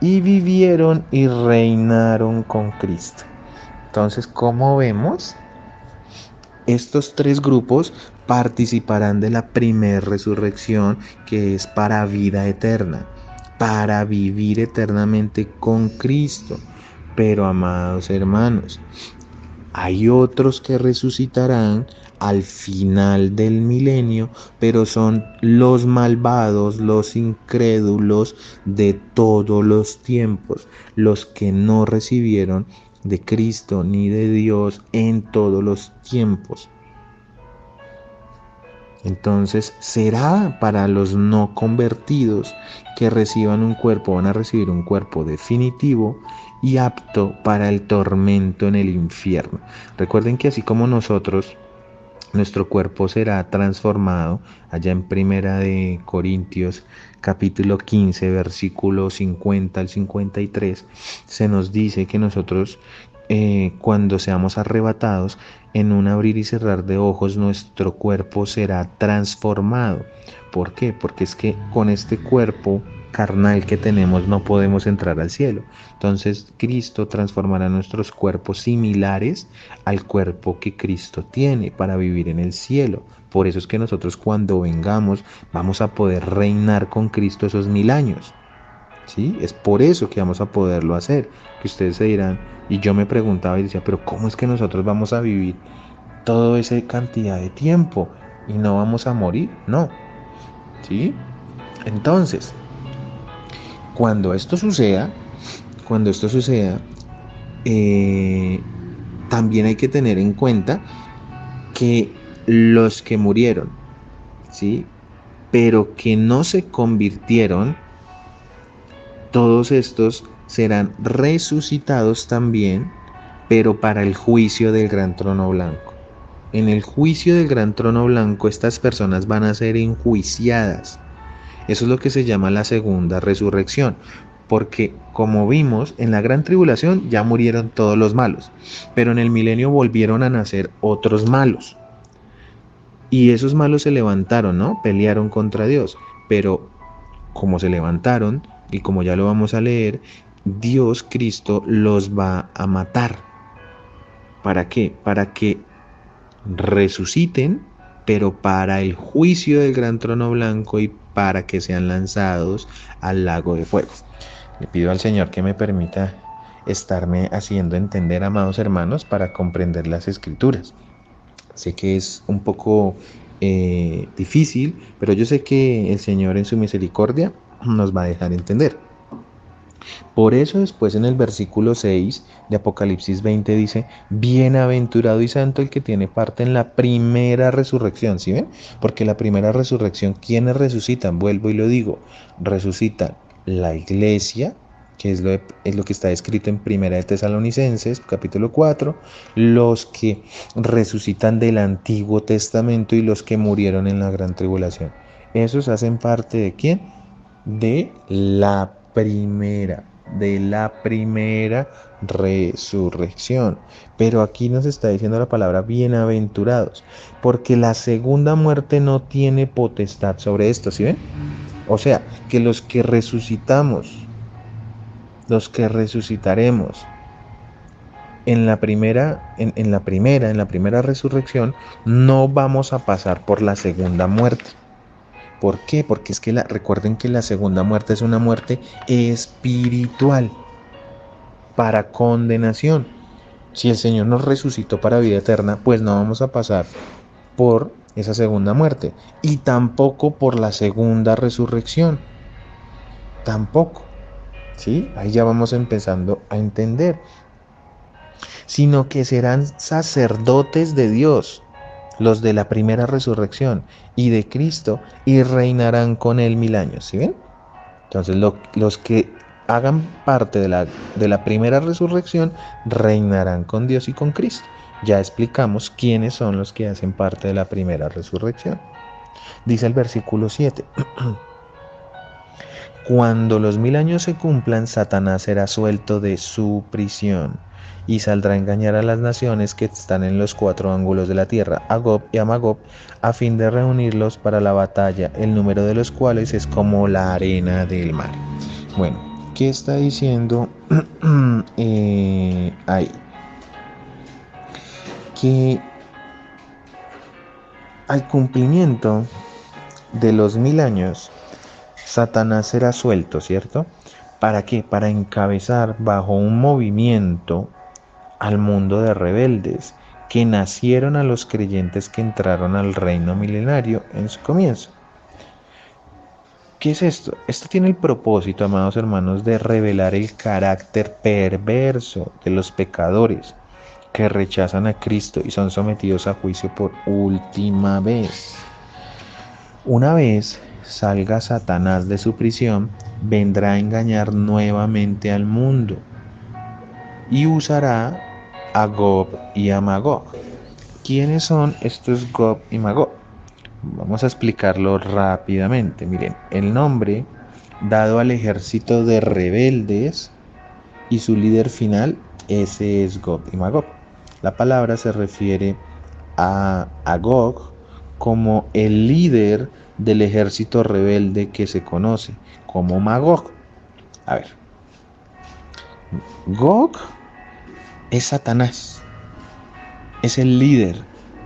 y vivieron y reinaron con Cristo. Entonces, como vemos, estos tres grupos participarán de la primera resurrección, que es para vida eterna, para vivir eternamente con Cristo. Pero, amados hermanos, hay otros que resucitarán al final del milenio, pero son los malvados, los incrédulos de todos los tiempos, los que no recibieron de Cristo ni de Dios en todos los tiempos. Entonces será para los no convertidos que reciban un cuerpo, van a recibir un cuerpo definitivo y apto para el tormento en el infierno. Recuerden que así como nosotros, nuestro cuerpo será transformado, allá en Primera de Corintios capítulo 15 versículo 50 al 53, se nos dice que nosotros cuando seamos arrebatados, en un abrir y cerrar de ojos nuestro cuerpo será transformado. ¿Por qué? Porque es que con este cuerpo carnal que tenemos no podemos entrar al cielo. Entonces Cristo transformará nuestros cuerpos similares al cuerpo que Cristo tiene para vivir en el cielo. Por eso es que nosotros cuando vengamos vamos a poder reinar con Cristo esos 1000 años. ¿Sí? Es por eso que vamos a poderlo hacer. Que ustedes se dirán, y yo me preguntaba y decía, pero ¿cómo es que nosotros vamos a vivir toda esa cantidad de tiempo y no vamos a morir? No, ¿sí? Entonces, cuando esto suceda, cuando esto suceda, eh, también hay que tener en cuenta que los que murieron, ¿sí? Pero que no se convirtieron, todos estos serán resucitados también, pero para el juicio del gran trono blanco. En el juicio del gran trono blanco, estas personas van a ser enjuiciadas. Eso es lo que se llama la segunda resurrección. Porque como vimos, en la gran tribulación ya murieron todos los malos, pero en el milenio volvieron a nacer otros malos. Y esos malos se levantaron, ¿no? Pelearon contra Dios. Pero como se levantaron, y como ya lo vamos a leer, Dios, Cristo, los va a matar. ¿Para qué? Para que resuciten, pero para el juicio del gran trono blanco y para que sean lanzados al lago de fuego. Le pido al Señor que me permita estarme haciendo entender, amados hermanos, para comprender las escrituras. Sé que es un poco difícil, pero yo sé que el Señor en su misericordia nos va a dejar entender. Por eso después en el versículo 6 de Apocalipsis 20 dice, bienaventurado y santo el que tiene parte en la primera resurrección, ¿sí ven? Porque la primera resurrección, ¿quiénes resucitan? Vuelvo y lo digo, resucitan la iglesia, que es lo que está escrito en Primera de Tesalonicenses, capítulo 4, los que resucitan del Antiguo Testamento y los que murieron en la gran tribulación. Esos hacen parte ¿de quién? De la primera resurrección. Pero aquí nos está diciendo la palabra bienaventurados, porque la segunda muerte no tiene potestad sobre esto, ¿sí ven? O sea, que los que resucitamos, los que resucitaremos en la primera resurrección, no vamos a pasar por la segunda muerte. ¿Por qué? Porque es que recuerden que la segunda muerte es una muerte espiritual para condenación. Si el Señor nos resucitó para vida eterna, pues no vamos a pasar por esa segunda muerte y tampoco por la segunda resurrección. Tampoco. ¿Sí? Ahí ya vamos empezando a entender. Sino que serán sacerdotes de Dios, los de la primera resurrección y de Cristo, y reinarán con él 1000 años. ¿Sí ven? Entonces los que hagan parte de la primera resurrección reinarán con Dios y con Cristo. Ya explicamos quiénes son los que hacen parte de la primera resurrección. Dice el versículo 7. Cuando los 1000 años se cumplan, Satanás será suelto de su prisión y saldrá a engañar a las naciones que están en los 4 ángulos de la tierra, a Gog y a Magog, a fin de reunirlos para la batalla, el número de los cuales es como la arena del mar. Bueno, ¿qué está diciendo ahí? Que al cumplimiento de los 1000 años, Satanás será suelto, ¿cierto? ¿Para qué? Para encabezar bajo un movimiento al mundo de rebeldes que nacieron a los creyentes que entraron al reino milenario en su comienzo. ¿Qué es esto? Esto tiene el propósito, amados hermanos, de revelar el carácter perverso de los pecadores que rechazan a Cristo y son sometidos a juicio por última vez. Una vez salga Satanás de su prisión, vendrá a engañar nuevamente al mundo y usará a Gog y a Magog. ¿Quiénes son estos Gog y Magog? Vamos a explicarlo rápidamente. Miren, el nombre dado al ejército de rebeldes y su líder final Ese es Gog y Magog. La palabra se refiere a Gog como el líder del ejército rebelde que se conoce como Magog. A ver, Gog es Satanás, es el líder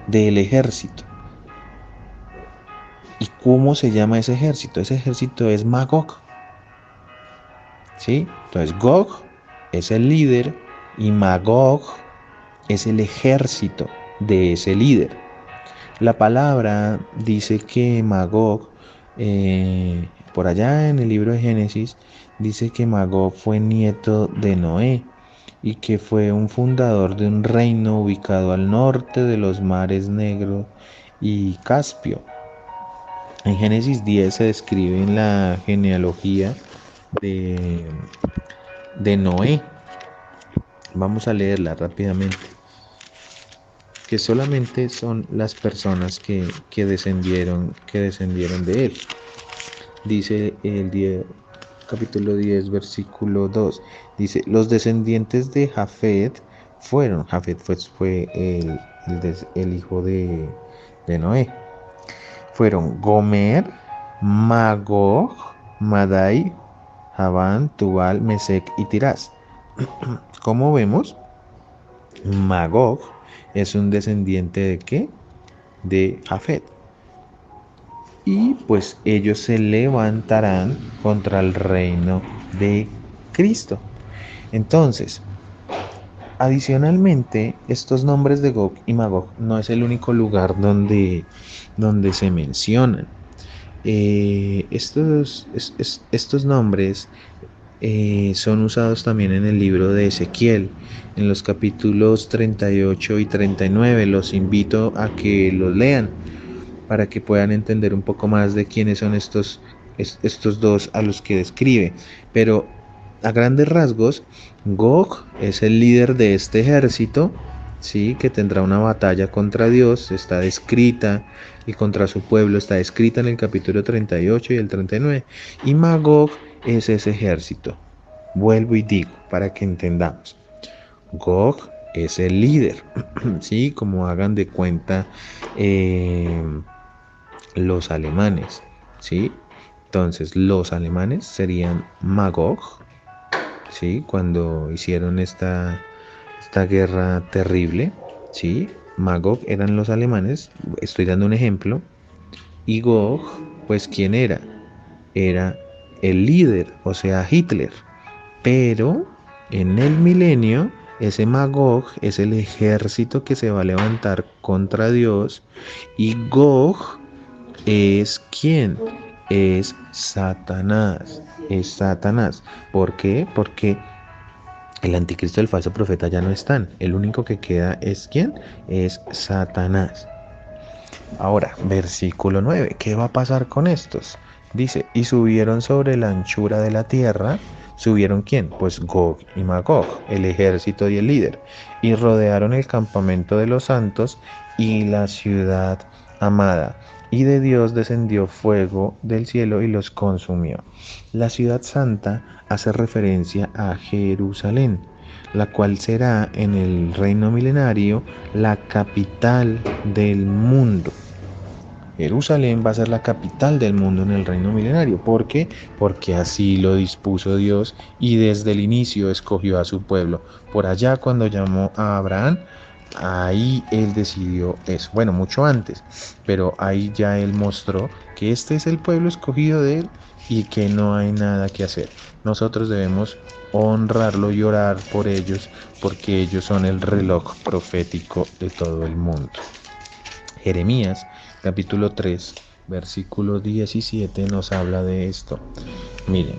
del ejército. ¿Y cómo se llama ese ejército? Ese ejército es Magog. ¿Sí? Entonces Gog es el líder y Magog es el ejército de ese líder. La palabra dice que Magog, por allá en el libro de Génesis, dice que Magog fue nieto de Noé y que fue un fundador de un reino ubicado al norte de los mares Negro y Caspio. En Génesis 10 se describe en la genealogía de, de Noé. Vamos a leerla rápidamente, que solamente son las personas que descendieron de él. Dice el 10, capítulo 10, versículo 2. Dice, los descendientes de Jafet fue el hijo de Noé. Fueron Gomer, Magog, Madai, Javán, Tubal, Mesec y Tirás. Como vemos, Magog es un descendiente ¿de qué? De Jafet. Y pues ellos se levantarán contra el reino de Cristo. Entonces, adicionalmente, estos nombres de Gog y Magog no es el único lugar donde se mencionan. Estos nombres son usados también en el libro de Ezequiel, en los capítulos 38 y 39. Los invito a que los lean para que puedan entender un poco más de quiénes son estos dos a los que describe. Pero a grandes rasgos, Gog es el líder de este ejército, ¿sí? Que tendrá una batalla contra Dios, está descrita, y contra su pueblo está descrita en el capítulo 38 y el 39. Y Magog es ese ejército. Vuelvo y digo, para que entendamos. Gog es el líder, ¿sí? Como hagan de cuenta los alemanes, ¿sí? Entonces, los alemanes serían Magog, ¿sí? Cuando hicieron esta guerra terrible, ¿sí? Magog eran los alemanes, estoy dando un ejemplo, y Gog, pues, ¿quién era? Era el líder, o sea, Hitler. Pero en el milenio, ese Magog es el ejército que se va a levantar contra Dios, y Gog es ¿quién? Es Satanás. Es Satanás. ¿Por qué? Porque el anticristo y el falso profeta ya no están. El único que queda es ¿quién? Es Satanás. Ahora, versículo 9. ¿Qué va a pasar con estos? Dice, y subieron sobre la anchura de la tierra. ¿Subieron quién? Pues Gog y Magog, el ejército y el líder. Y rodearon el campamento de los santos y la ciudad amada. Y de Dios descendió fuego del cielo y los consumió. La ciudad santa hace referencia a Jerusalén, la cual será en el reino milenario la capital del mundo. Jerusalén va a ser la capital del mundo en el reino milenario. ¿Por qué? Porque así lo dispuso Dios y desde el inicio escogió a su pueblo. Por allá cuando llamó a Abraham, ahí él decidió eso. Bueno, mucho antes, pero ahí ya él mostró que este es el pueblo escogido de él y que no hay nada que hacer. Nosotros debemos honrarlo y orar por ellos porque ellos son el reloj profético de todo el mundo. Jeremías capítulo 3, versículo 17 nos habla de esto. Miren,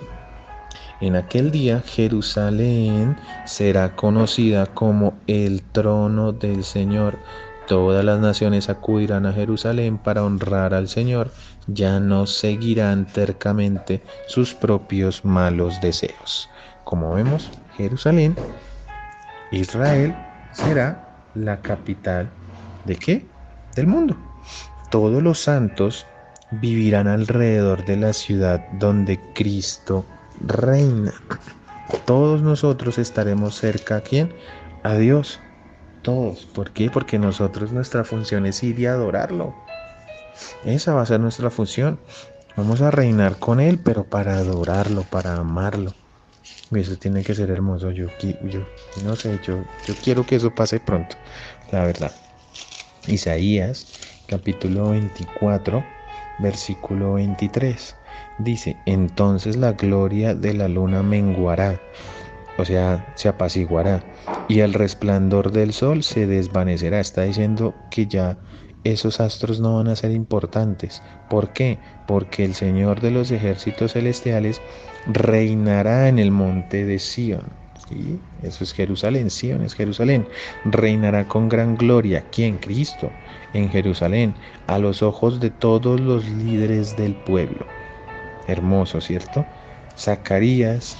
en aquel día Jerusalén será conocida como el trono del Señor. Todas las naciones acudirán a Jerusalén para honrar al Señor. Ya no seguirán tercamente sus propios malos deseos. Como vemos, Jerusalén, Israel, será la capital ¿de qué? Del mundo. Todos los santos vivirán alrededor de la ciudad donde Cristo reina. Todos nosotros estaremos cerca ¿a quién? A Dios. Todos. ¿Por qué? Porque nosotros nuestra función es ir y adorarlo. Esa va a ser nuestra función. Vamos a reinar con Él, pero para adorarlo, para amarlo. Y eso tiene que ser hermoso. Yo no sé, yo quiero que eso pase pronto, la verdad. Isaías, capítulo 24, versículo 23. Dice, entonces la gloria de la luna menguará, o sea, se apaciguará, y el resplandor del sol se desvanecerá. Está diciendo que ya esos astros no van a ser importantes. ¿Por qué? Porque el Señor de los ejércitos celestiales reinará en el monte de Sión. ¿Sí? Eso es Jerusalén, Sión es Jerusalén. Reinará con gran gloria. ¿Quién? Cristo. En Jerusalén, a los ojos de todos los líderes del pueblo. Hermoso, ¿cierto? Zacarías,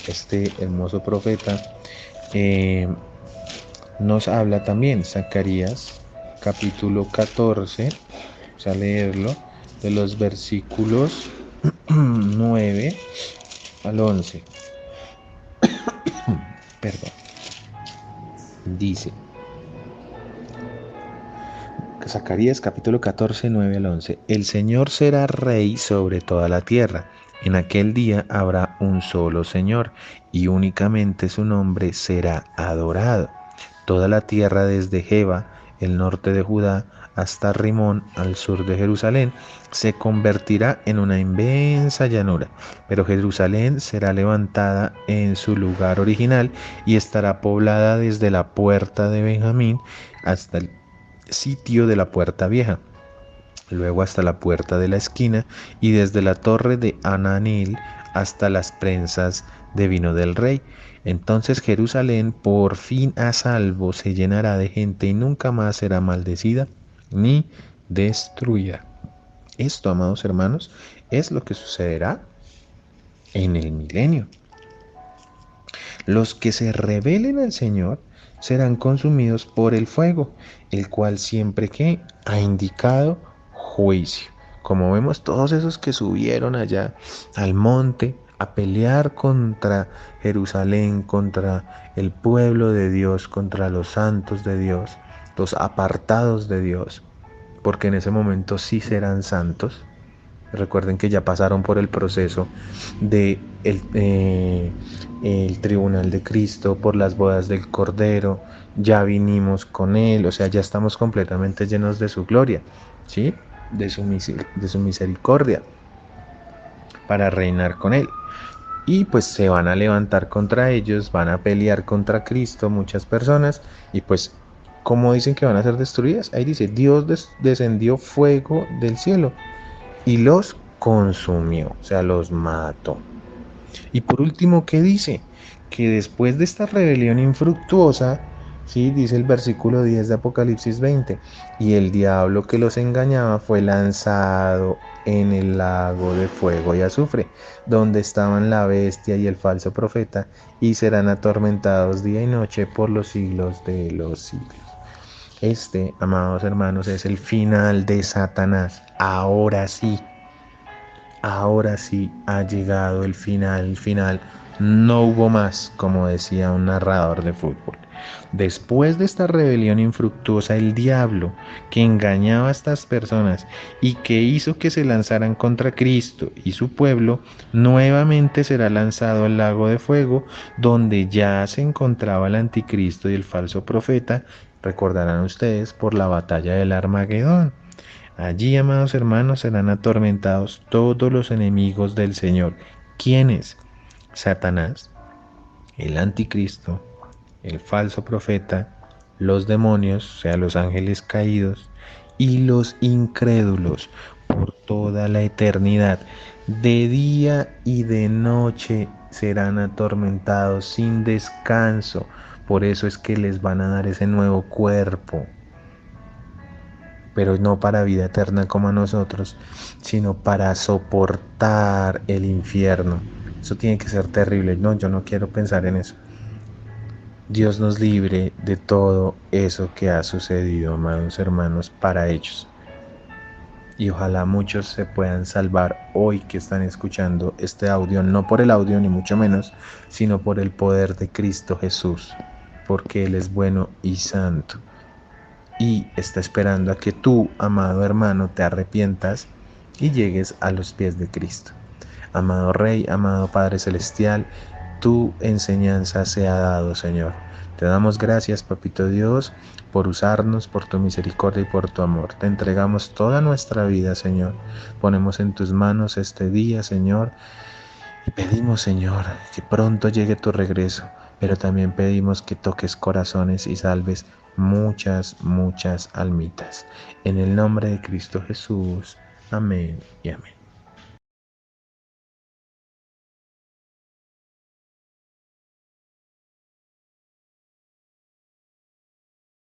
este hermoso profeta, nos habla también, Zacarías, capítulo 14, vamos a leerlo, de los versículos 9 al 11. Perdón. Dice, Zacarías capítulo 14, 9 al 11. El Señor será rey sobre toda la tierra. En aquel día habrá un solo Señor, y únicamente su nombre será adorado. Toda la tierra desde Jeba, el norte de Judá, hasta Rimón, al sur de Jerusalén, se convertirá en una inmensa llanura, pero Jerusalén será levantada en su lugar original y estará poblada desde la puerta de Benjamín hasta el sitio de la puerta vieja, luego hasta la puerta de la esquina y desde la torre de Ananil hasta las prensas de vino del rey. Entonces Jerusalén, por fin a salvo, se llenará de gente y nunca más será maldecida ni destruida. Esto, amados hermanos, es lo que sucederá en el milenio. Los que se rebelen al Señor serán consumidos por el fuego, el cual siempre que ha indicado juicio. Como vemos, todos esos que subieron allá al monte a pelear contra Jerusalén, contra el pueblo de Dios, contra los santos de Dios, los apartados de Dios, porque en ese momento sí serán santos. Recuerden que ya pasaron por el proceso de el tribunal de Cristo, por las bodas del Cordero, ya vinimos con Él, o sea, ya estamos completamente llenos de su gloria, ¿sí? De su misericordia, para reinar con Él. Y pues se van a levantar contra ellos, van a pelear contra Cristo muchas personas, y pues, ¿cómo dicen que van a ser destruidas? Ahí dice, Dios descendió fuego del cielo y los consumió, o sea, los mató. Y por último, ¿qué dice? Que después de esta rebelión infructuosa, ¿sí? Dice el versículo 10 de Apocalipsis 20, y el diablo que los engañaba fue lanzado en el lago de fuego y azufre, donde estaban la bestia y el falso profeta, y serán atormentados día y noche por los siglos de los siglos. Este, amados hermanos, es el final de Satanás. Ahora sí ha llegado el final. No hubo más, como decía un narrador de fútbol. Después de esta rebelión infructuosa, el diablo, que engañaba a estas personas y que hizo que se lanzaran contra Cristo y su pueblo, nuevamente será lanzado al lago de fuego, donde ya se encontraba el anticristo y el falso profeta, recordarán ustedes, por la batalla del Armagedón. Allí, amados hermanos, serán atormentados todos los enemigos del Señor. ¿Quiénes? Satanás, el anticristo, el falso profeta, los demonios, o sea, los ángeles caídos, y los incrédulos por toda la eternidad. De día y de noche serán atormentados sin descanso. Por eso es que les van a dar ese nuevo cuerpo, pero no para vida eterna como a nosotros, sino para soportar el infierno. Eso tiene que ser terrible. No, yo no quiero pensar en eso. Dios nos libre de todo eso que ha sucedido, amados hermanos, para ellos. y ojalá muchos se puedan salvar hoy que están escuchando este audio, no por el audio ni mucho menos, sino por el poder de Cristo Jesús, porque Él es bueno y santo y está esperando a que tú, amado hermano, te arrepientas y llegues a los pies de Cristo. Amado Rey, amado Padre Celestial, tu enseñanza se ha dado, Señor. Te damos gracias, Papito Dios, por usarnos, por tu misericordia y por tu amor. Te entregamos toda nuestra vida, Señor. Ponemos en tus manos este día, Señor, y pedimos, Señor, que pronto llegue tu regreso, pero también pedimos que toques corazones y salves muchas, muchas almitas. En el nombre de Cristo Jesús. Amén y amén.